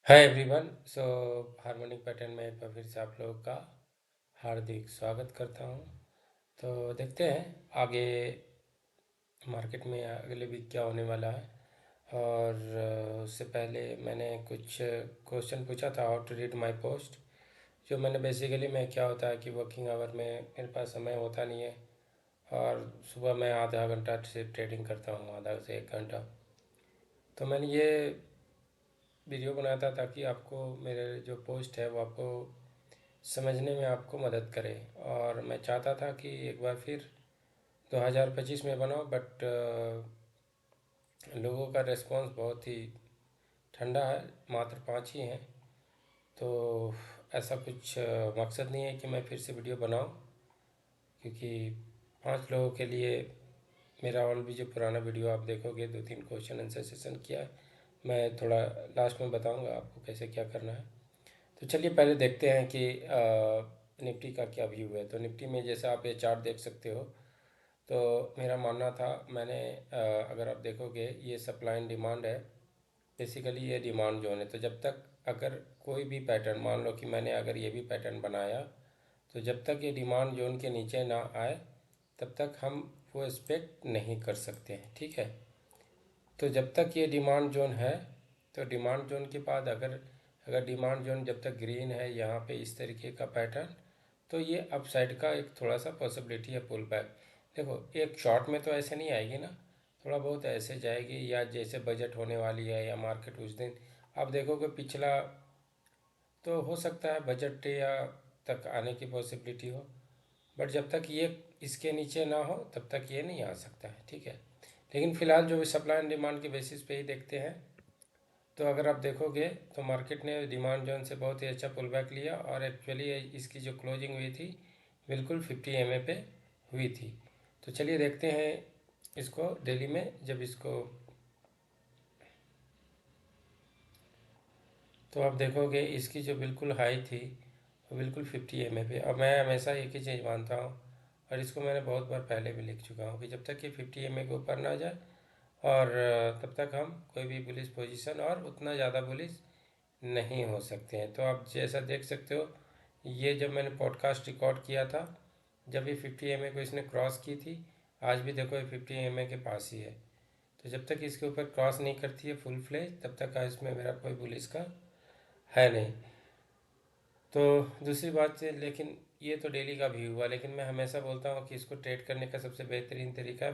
Hi everyone. Harmonic pattern में एक बार फिर से आप लोगों का हार्दिक स्वागत करता हूं। तो देखते हैं आगे मार्केट में अगले वीक क्या होने वाला है। और उससे पहले मैंने कुछ क्वेश्चन पूछा था, how to read my post. जो मैंने बेसिकली मैं क्या होता है कि वर्किंग आवर में मेरे पास समय होता नहीं है, और सुबह मैं आधा घंटा सिर्फ ट्रेडिंग करता हूँ, आधा से 1 घंटा। तो मैंने ये वीडियो बनाया था ताकि आपको मेरे जो पोस्ट है वो आपको समझने में आपको मदद करे। और मैं चाहता था कि एक बार फिर 2025 में बनाओ, बट लोगों का रिस्पांस बहुत ही ठंडा है, मात्र 5 ही हैं। तो ऐसा कुछ मकसद नहीं है कि मैं फिर से वीडियो बनाऊं, क्योंकि 5 लोगों के लिए मेरा और भी जो पुराना वीडियो आप देखोगे, 2-3 क्वेश्चन आंसर सेशन किया है। मैं थोड़ा लास्ट में बताऊंगा आपको कैसे क्या करना है। तो चलिए पहले देखते हैं कि निफ्टी का क्या व्यू है। तो निफ्टी में जैसे आप ये चार्ट देख सकते हो, तो मेरा मानना था, मैंने अगर आप देखोगे ये सप्लाई एंड डिमांड है, बेसिकली ये डिमांड जोन है। तो जब तक अगर कोई भी पैटर्न, मान लो कि मैंने अगर ये भी पैटर्न बनाया, तो जब तक ये डिमांड जोन के नीचे ना आए तब तक हम वो एक्सपेक्ट नहीं कर सकते हैं, ठीक है। तो जब तक ये डिमांड जोन है, तो डिमांड जोन के बाद अगर अगर डिमांड जोन जब तक ग्रीन है यहाँ पे इस तरीके का पैटर्न, तो ये अपसाइड का एक थोड़ा सा पॉसिबिलिटी है पुल बैक। देखो एक शॉर्ट में तो ऐसे नहीं आएगी ना, थोड़ा बहुत ऐसे जाएगी, या जैसे बजट होने वाली है या मार्केट उस दिन आप देखोगे पिछला, तो हो सकता है बजट या तक आने की पॉसिबिलिटी हो। बट जब तक ये इसके नीचे ना हो तब तक ये नहीं आ सकता है, ठीक है। लेकिन फ़िलहाल जो भी सप्लाई एंड डिमांड के बेसिस पे ही देखते हैं। तो अगर आप देखोगे तो मार्केट ने डिमांड जोन से बहुत ही अच्छा पुल बैक लिया, और एक्चुअली इसकी जो क्लोजिंग हुई थी बिल्कुल 50 एमए पे हुई थी। तो चलिए देखते हैं इसको डेली में, जब इसको, तो आप देखोगे इसकी जो बिल्कुल हाई थी वो बिल्कुल 50 एमए पे। अब मैं हमेशा एक ही चीज़ मानता हूँ, और इसको मैंने बहुत बार पहले भी लिख चुका हूँ, कि जब तक ये 50 एमए के ऊपर ना जाए, और तब तक हम कोई भी बुलिश पोजीशन और उतना ज़्यादा बुलिश नहीं हो सकते हैं। तो आप जैसा देख सकते हो, ये जब मैंने पॉडकास्ट रिकॉर्ड किया था, जब ये 50 एमए को इसने क्रॉस की थी, आज भी देखो ये 50 एमए के पास ही है। तो जब तक इसके ऊपर क्रॉस नहीं करती है फुल फ्लेज, तब तक आज इसमें मेरा कोई बुलिश का है नहीं। तो दूसरी बात है, लेकिन ये तो डेली का व्यू हुआ, लेकिन मैं हमेशा बोलता हूँ कि इसको ट्रेड करने का सबसे बेहतरीन तरीका है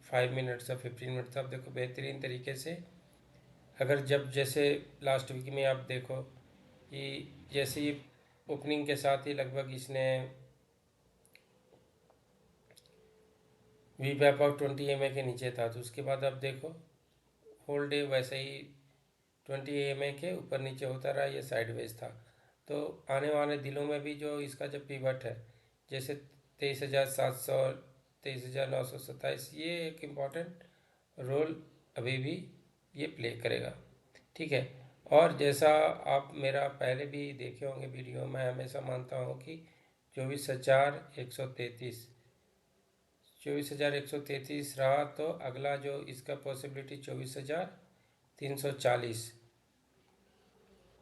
5 मिनट्स या 15 मिनट्स। आप देखो बेहतरीन तरीके से, अगर जब जैसे लास्ट वीक में आप देखो कि जैसे ही ओपनिंग के साथ ही लगभग इसने वी बैक आउट 20 एमए के नीचे था, तो उसके बाद आप देखो होल डे वैसे ही 20 एमए के ऊपर नीचे होता रहा, ये साइडवेज था। तो आने वाले दिनों में भी जो इसका जब पिवट है, जैसे 23,700, 23,927, ये एक इम्पॉर्टेंट रोल अभी भी ये प्ले करेगा, ठीक है। और जैसा आप मेरा पहले भी देखे होंगे वीडियो, मैं हमेशा मानता हूँ कि 24,133, 24,133 रहा, तो अगला जो इसका पॉसिबिलिटी 24,340,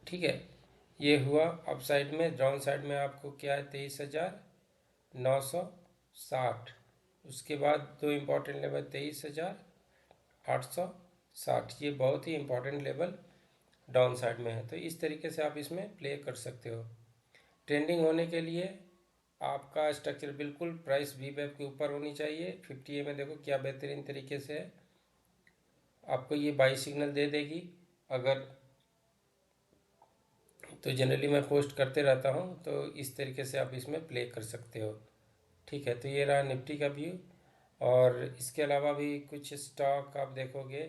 ठीक है। ये हुआ अप साइड में। डाउन साइड में आपको क्या है, 23,960। उसके बाद दो इम्पोर्टेंट लेवल, 23,860, ये बहुत ही इम्पोर्टेंट लेवल डाउन साइड में है। तो इस तरीके से आप इसमें प्ले कर सकते हो। ट्रेंडिंग होने के लिए आपका स्ट्रक्चर बिल्कुल प्राइस वी वेब के ऊपर होनी चाहिए। 50 में देखो क्या बेहतरीन तरीके से है, आपको ये बाई सिग्नल दे देगी। अगर तो जनरली मैं पोस्ट करते रहता हूँ, तो इस तरीके से आप इसमें प्ले कर सकते हो, ठीक है। तो ये रहा निफ्टी का व्यू। और इसके अलावा भी कुछ स्टॉक आप देखोगे,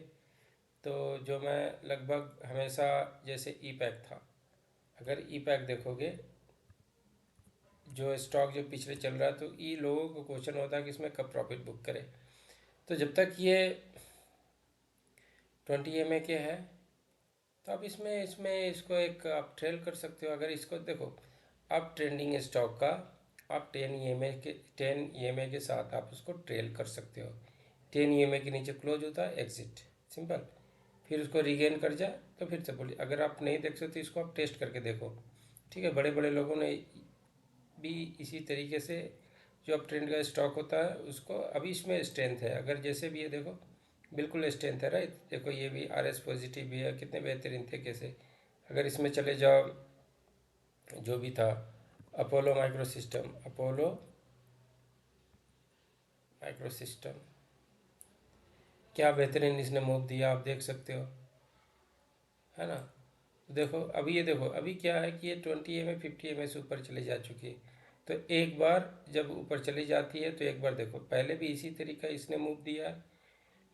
तो जो मैं लगभग हमेशा, जैसे ई पैक था, अगर ई पैक देखोगे जो स्टॉक जो पिछले चल रहा है, तो ई लोगों को क्वेश्चन होता है कि इसमें कब प्रॉफिट बुक करें। तो जब तक ये 20 एमए के है, तो आप इसमें इसमें इसको एक आप ट्रेल कर सकते हो। अगर इसको देखो, आप ट्रेंडिंग स्टॉक का आप 10 ईएमए के साथ आप उसको ट्रेल कर सकते हो। 10 ईएमए के नीचे क्लोज होता है, एग्जिट, सिंपल। फिर उसको रीगेन कर जाए तो फिर से बोलिए। अगर आप नहीं देख सकते इसको आप टेस्ट करके देखो, ठीक है। बड़े बड़े लोगों ने भी इसी तरीके से जो अब ट्रेंड का स्टॉक होता है उसको, अभी इसमें स्ट्रेंथ है, अगर जैसे भी ये देखो बिल्कुल स्ट्रेंथ है, राइट। देखो ये भी RS पॉजिटिव भी है, कितने बेहतरीन तरीके से। अगर इसमें चले जाओ, जो भी था Apollo micro system, Apollo micro system, क्या बेहतरीन इसने मूव दिया, आप देख सकते हो, है ना। तो देखो अभी ये देखो, अभी क्या है कि ये 20 mA 50 mA से ऊपर चली जा चुकी है। तो एक बार जब ऊपर चली जाती है तो एक बार देखो, पहले भी इसी तरीका इसने मूव दिया है,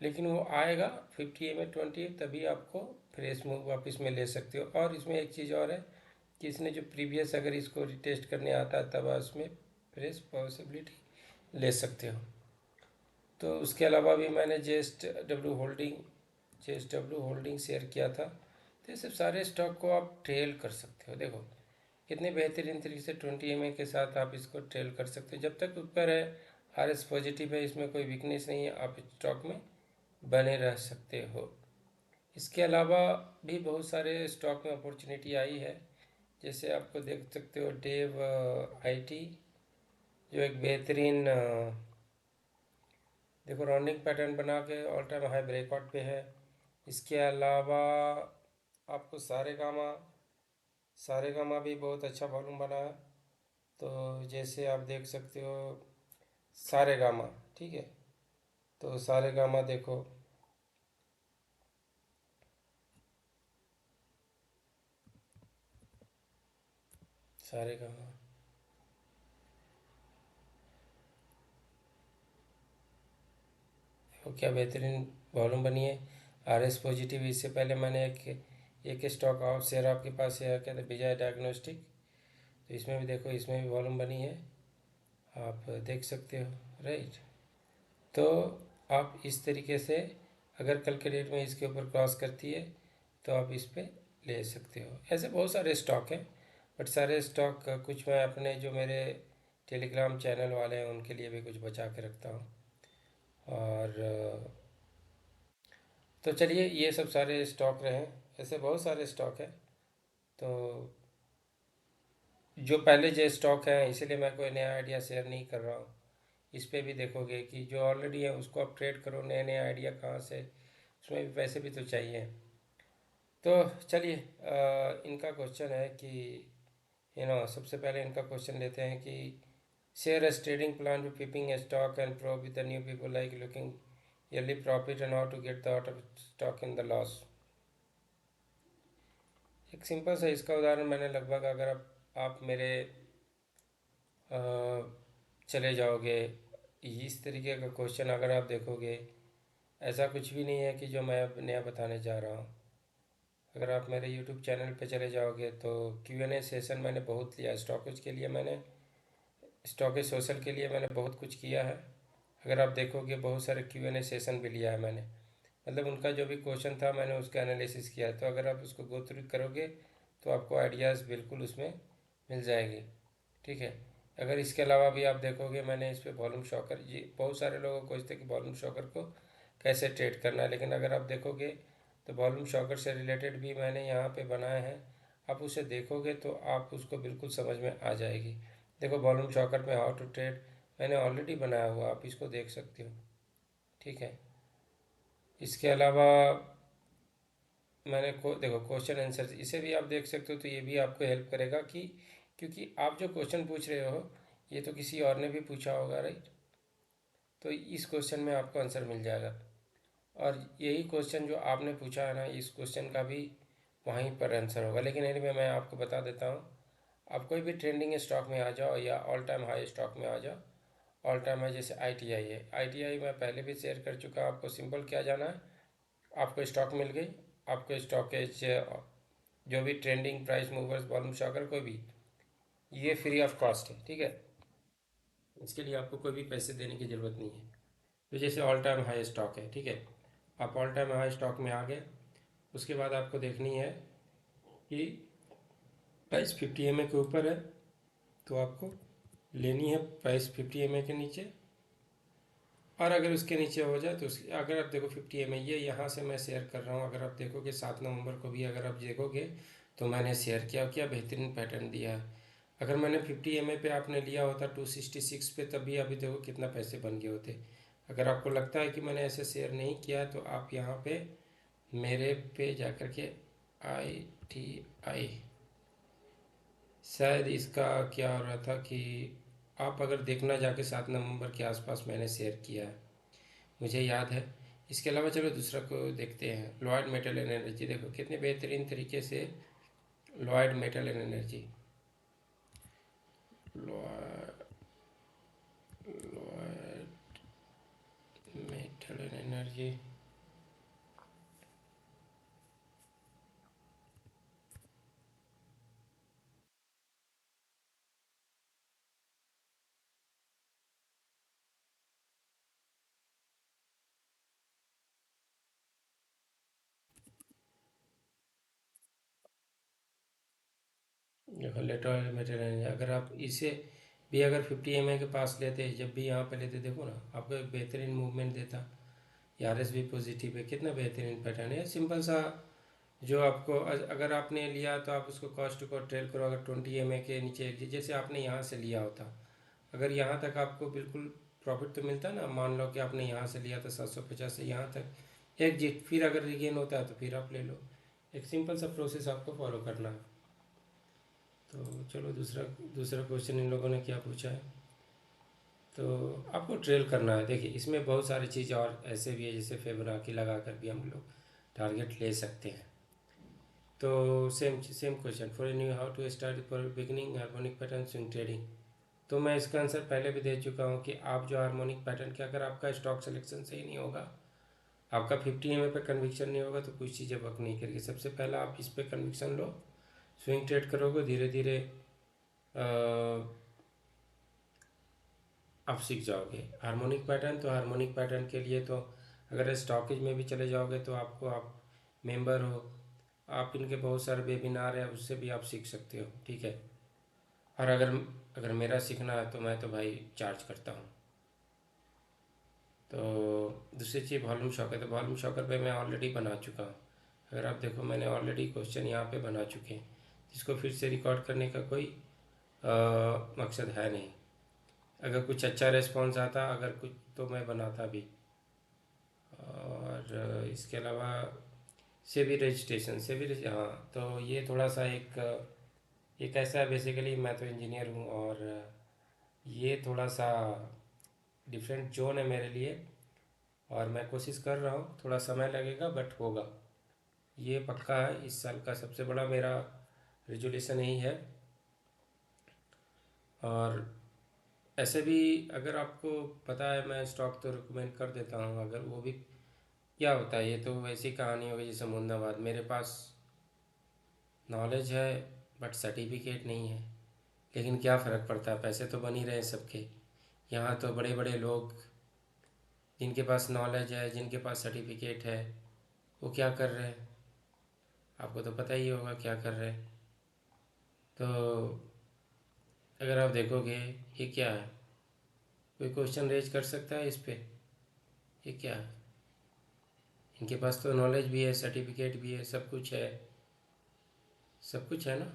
लेकिन वो आएगा 50 mA 20, तभी आपको फ्रेश मूव वापस में ले सकते हो। और इसमें एक चीज़ और है कि इसने जो प्रीवियस, अगर इसको रिटेस्ट करने आता है तब आप इसमें फ्रेश पॉसिबिलिटी ले सकते हो। तो उसके अलावा भी मैंने JSW होल्डिंग शेयर किया था। तो ये सब सारे स्टॉक को आप ट्रेल कर सकते हो। देखो कितने बेहतरीन तरीके से 20 mA के साथ आप इसको ट्रेल कर सकते हो। जब तक ऊपर है, RS पॉजिटिव है, इसमें कोई वीकनेस नहीं है, आप स्टॉक में बने रह सकते हो। इसके अलावा भी बहुत सारे स्टॉक में अपॉर्चुनिटी आई है, जैसे आपको देख सकते हो डेव IT, जो एक बेहतरीन देखो राउंडिंग पैटर्न बना के ऑल टाइम हाई ब्रेकआउट पे है। इसके अलावा आपको सारे गामा भी बहुत अच्छा वॉल्यूम बना है। तो जैसे आप देख सकते हो सारे गामा, ठीक है। तो सारे गामा देखो, सारे गामा देखो क्या बेहतरीन वॉल्यूम बनी है। RS पॉजिटिव, इससे पहले मैंने एक स्टॉक आउट शेयर आपके पास शेयर किया था, विजय डायग्नोस्टिक। तो इसमें भी देखो, इसमें भी वॉल्यूम बनी है, आप देख सकते हो, राइट। तो आप इस तरीके से अगर कल के डेट में इसके ऊपर क्रॉस करती है तो आप इस पर ले सकते हो। ऐसे बहुत सारे स्टॉक हैं, बट सारे स्टॉक कुछ मैं अपने जो मेरे टेलीग्राम चैनल वाले हैं उनके लिए भी कुछ बचा के रखता हूँ। और तो चलिए ये सब सारे स्टॉक रहे, ऐसे बहुत सारे स्टॉक हैं। तो जो पहले जो स्टॉक हैं, इसीलिए मैं कोई नया आइडिया शेयर नहीं कर रहा हूँ। इस पे भी देखोगे कि जो ऑलरेडी है उसको आप ट्रेड करो, नए नए आइडिया कहाँ से, उसमें भी पैसे भी तो चाहिए। तो चलिए इनका क्वेश्चन है कि सबसे पहले इनका क्वेश्चन लेते हैं कि share as trading plan to keeping stock and pro with the new people like looking yearly profit and how to get the out of stock in the loss. एक सिंपल सा इसका उदाहरण मैंने लगभग, अगर आप मेरे अ, चले जाओगे, इस तरीके का क्वेश्चन अगर आप देखोगे, ऐसा कुछ भी नहीं है कि जो मैं अब नया बताने जा रहा हूँ। अगर आप मेरे यूट्यूब चैनल पे चले जाओगे तो Q&A सेशन मैंने बहुत लिया, स्टॉकेज के लिए मैंने, स्टॉकेज सोशल के लिए मैंने बहुत कुछ किया है। अगर आप देखोगे बहुत सारे Q&A सेशन भी लिया है मैंने, मतलब उनका जो भी क्वेश्चन था मैंने उसका एनालिसिस किया है। तो अगर आप उसको गो थ्रू करोगे तो आपको आइडियाज़ बिल्कुल उसमें मिल जाएगी, ठीक है। अगर इसके अलावा भी आप देखोगे, मैंने इस पर वॉल्यूम शॉकर, ये बहुत सारे लोगों को खोजते कि वॉल्यूम शॉकर को कैसे ट्रेड करना है, लेकिन अगर आप देखोगे तो वॉल्यूम शॉकर से रिलेटेड भी मैंने यहाँ पे बनाए हैं। आप उसे देखोगे तो आप उसको बिल्कुल समझ में आ जाएगी। देखो वॉल्यूम शॉकर में हाउ टू ट्रेड मैंने ऑलरेडी बनाया हुआ, आप इसको देख सकते हो, ठीक है। इसके अलावा मैंने देखो क्वेश्चन आंसर, इसे भी आप देख सकते हो। तो ये भी आपको हेल्प करेगा कि, क्योंकि आप जो क्वेश्चन पूछ रहे हो ये तो किसी और ने भी पूछा होगा, राइट। तो इस क्वेश्चन में आपको आंसर मिल जाएगा। और यही क्वेश्चन जो आपने पूछा है ना, इस क्वेश्चन का भी वहीं पर आंसर होगा। लेकिन एनीवे मैं आपको बता देता हूँ, आप कोई भी ट्रेंडिंग स्टॉक में आ जाओ या ऑल टाइम हाई स्टॉक में आ जाओ। ऑल टाइम हाई जैसे ITI है, ITI मैं पहले भी शेयर कर चुका। आपको सिंपल क्या जाना है, आपको स्टॉक मिल गई, आपको स्टॉकेज जो भी trending price movers volume shocker कोई भी, ये फ्री ऑफ कॉस्ट है, ठीक है। इसके लिए आपको कोई भी पैसे देने की ज़रूरत नहीं है। तो जैसे ऑल टाइम हाई स्टॉक है, ठीक है, आप ऑल टाइम हाई स्टॉक में आ गए। उसके बाद आपको देखनी है कि प्राइस 50 mA के ऊपर है तो आपको लेनी है, प्राइस 50 mA के नीचे और अगर उसके नीचे हो जाए तो अगर आप देखो 50 ये यहाँ से मैं शेयर कर रहा हूँ, अगर आप देखोगे 7 नवंबर को भी अगर आप देखोगे तो मैंने शेयर किया क्या बेहतरीन पैटर्न दिया है। अगर मैंने 50 पे आपने लिया होता 266 पे, तब भी अभी देखो कितना पैसे बन गए होते। अगर आपको लगता है कि मैंने ऐसे शेयर नहीं किया तो आप यहाँ पे मेरे पे जा कर के ITI, शायद इसका क्या हो रहा था कि आप अगर देखना जाके 7 नवंबर के आसपास मैंने शेयर किया है, मुझे याद है। इसके अलावा चलो दूसरा को देखते हैं, लॉयड मेटल एंड एनर्जी। देखो कितने बेहतरीन तरीके से Lloyd metal and energy, Lloyd metal and energy, देखो लॉयड मेटल एनर्जी, अगर आप इसे भी अगर 50 के पास लेते, जब भी यहाँ पे लेते, देखो ना आपको एक बेहतरीन मूवमेंट देता। RS भी पॉजिटिव है, कितना बेहतरीन पैटर्न है। सिंपल सा जो आपको अगर आपने लिया तो आप उसको कॉस्ट को ट्रेल करो। अगर 20 के नीचे जैसे आपने यहाँ से लिया होता, अगर यहाँ तक आपको बिल्कुल प्रॉफिट तो मिलता ना। मान लो कि आपने यहाँ से लिया था 750 से यहाँ तक एग्जिट, फिर अगर रिगेन होता है तो फिर आप ले लो। एक सिंपल सा प्रोसेस आपको फॉलो करना है। तो चलो दूसरा दूसरा क्वेश्चन इन लोगों ने क्या पूछा है, तो आपको ट्रेल करना है। देखिए इसमें बहुत सारी चीज़ और ऐसे भी है, जैसे फेबोनाची लगा कर भी हम लोग टारगेट ले सकते हैं। तो same same question, for new how to start for beginning harmonic pattern swing trading. तो मैं इसका आंसर पहले भी दे चुका हूँ कि आप जो हार्मोनिक पैटर्न के, अगर आपका स्टॉक सिलेक्शन सही नहीं होगा, आपका 50 पे कन्विक्शन नहीं होगा, तो कुछ चीज़ें वर्क नहीं करेगी। सबसे पहला आप इस पर कन्विक्शन लो, स्विंग ट्रेड करोगे, धीरे धीरे आप सीख जाओगे हार्मोनिक पैटर्न। तो हार्मोनिक पैटर्न के लिए तो अगर स्टॉकेज में भी चले जाओगे तो आपको, आप मेंबर हो, आप इनके बहुत सारे वेबिनार है, उससे भी आप सीख सकते हो, ठीक है। और अगर अगर मेरा सीखना है तो मैं तो भाई चार्ज करता हूँ। तो दूसरी चीज़ वॉल्यूम शॉकर, तो वॉल्यूम शॉकर पे मैं ऑलरेडी बना चुका हूँ। अगर आप देखो मैंने ऑलरेडी क्वेश्चन यहाँ पे बना चुके हैं, जिसको फिर से रिकॉर्ड करने का कोई मकसद है नहीं। अगर कुछ अच्छा रिस्पॉन्स आता, अगर कुछ, तो मैं बनाता भी। और इसके अलावा सेबी रजिस्ट्रेशन, हाँ, तो ये थोड़ा सा एक ऐसा है, बेसिकली मैं तो इंजीनियर हूँ और ये थोड़ा सा डिफरेंट जोन है मेरे लिए, और मैं कोशिश कर रहा हूँ। थोड़ा समय लगेगा बट होगा, ये पक्का है। इस साल का सबसे बड़ा मेरा रेजोल्यूशन यही है। और ऐसे भी अगर आपको पता है, मैं स्टॉक तो रिकमेंड कर देता हूँ। अगर वो भी क्या होता है, ये तो वैसी कहानी होगी जैसे मुंदाबाद। मेरे पास नॉलेज है बट सर्टिफिकेट नहीं है, लेकिन क्या फ़र्क पड़ता है, पैसे तो बन ही रहे हैं सबके। यहाँ तो बड़े बड़े लोग जिनके पास नॉलेज है, जिनके पास सर्टिफिकेट है, वो क्या कर रहे हैं, आपको तो पता ही होगा क्या कर रहे हैं। तो अगर आप देखोगे, ये क्या है, कोई क्वेश्चन रेज कर सकता है इस पे, ये क्या है। इनके पास तो नॉलेज भी है, सर्टिफिकेट भी है, सब कुछ है, सब कुछ है ना।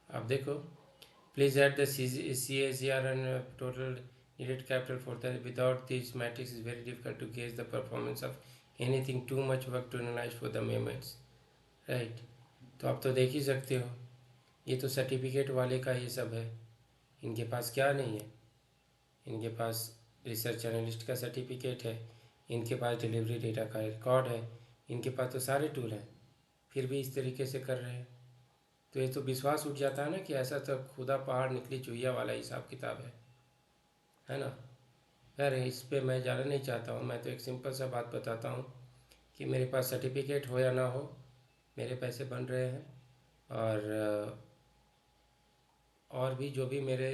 आप देखो, please add the CAGR and total needed capital for that. Without these metrics, it's very difficult to gauge the performance of anything. Too much work to analyze for the moments, right? तो आप तो देख ही सकते हो, ये तो certificate वाले का ये सब है। इनके पास क्या नहीं है, इनके पास रिसर्च एनालिस्ट का सर्टिफिकेट है, इनके पास डिलीवरी डेटा का रिकॉर्ड है, इनके पास तो सारे टूल हैं, फिर भी इस तरीके से कर रहे हैं। तो ये तो विश्वास उठ जाता है ना कि ऐसा तो खुदा पहाड़ निकली चुहिया वाला हिसाब किताब है ना। खैर इस पे मैं ज़्यादा नहीं चाहता हूँ, मैं तो एक सिंपल सा बात बताता हूँ कि मेरे पास सर्टिफिकेट हो या ना हो, मेरे पैसे बन रहे हैं। और भी जो भी मेरे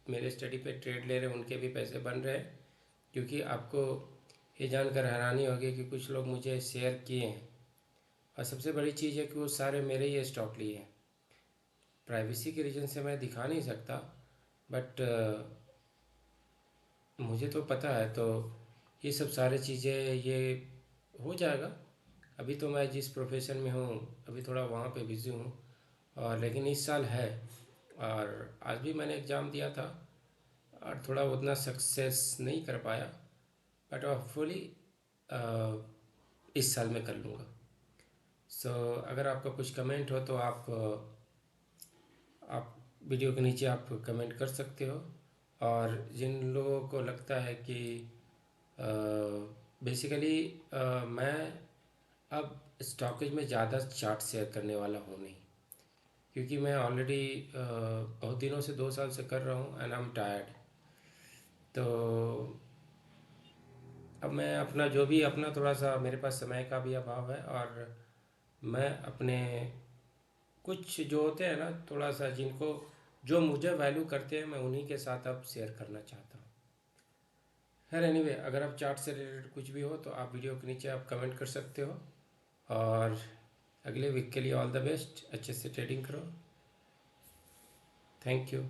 मेरे स्टडी पे ट्रेड ले रहे हैं, उनके भी पैसे बन रहे हैं। क्योंकि आपको ये जानकर हैरानी होगी कि कुछ लोग मुझे शेयर किए हैं, और सबसे बड़ी चीज़ है कि वो सारे मेरे ही स्टॉक लिए हैं। प्राइवेसी के रीज़न से मैं दिखा नहीं सकता, बट मुझे तो पता है, तो ये सब सारी चीज़ें ये हो जाएगा। अभी तो मैं जिस प्रोफेशन में हूँ अभी थोड़ा वहाँ पे बिज़ी हूँ, और लेकिन इस साल है। और आज भी मैंने एग्ज़ाम दिया था और थोड़ा उतना सक्सेस नहीं कर पाया, बट होपफुली इस साल मैं कर लूँगा। सो अगर आपका कुछ कमेंट हो तो आप वीडियो के नीचे आप कमेंट कर सकते हो। और जिन लोगों को लगता है कि बेसिकली मैं अब स्टॉकेज में ज़्यादा चार्ट शेयर करने वाला हूँ नहीं, क्योंकि मैं ऑलरेडी बहुत दिनों से 2 साल से कर रहा हूँ एंड आई एम टायर्ड। तो अब मैं अपना जो भी अपना थोड़ा सा मेरे पास समय का भी अभाव है, और मैं अपने कुछ जो होते हैं ना थोड़ा सा जिनको जो मुझे वैल्यू करते हैं मैं उन्हीं के साथ अब शेयर करना चाहता हूँ। खैर एनीवे, अगर आप चार्ट से रिलेटेड कुछ भी हो तो आप वीडियो के नीचे आप कमेंट कर सकते हो। और अगले वीक के लिए ऑल द बेस्ट, अच्छे से ट्रेडिंग करो। Thank you.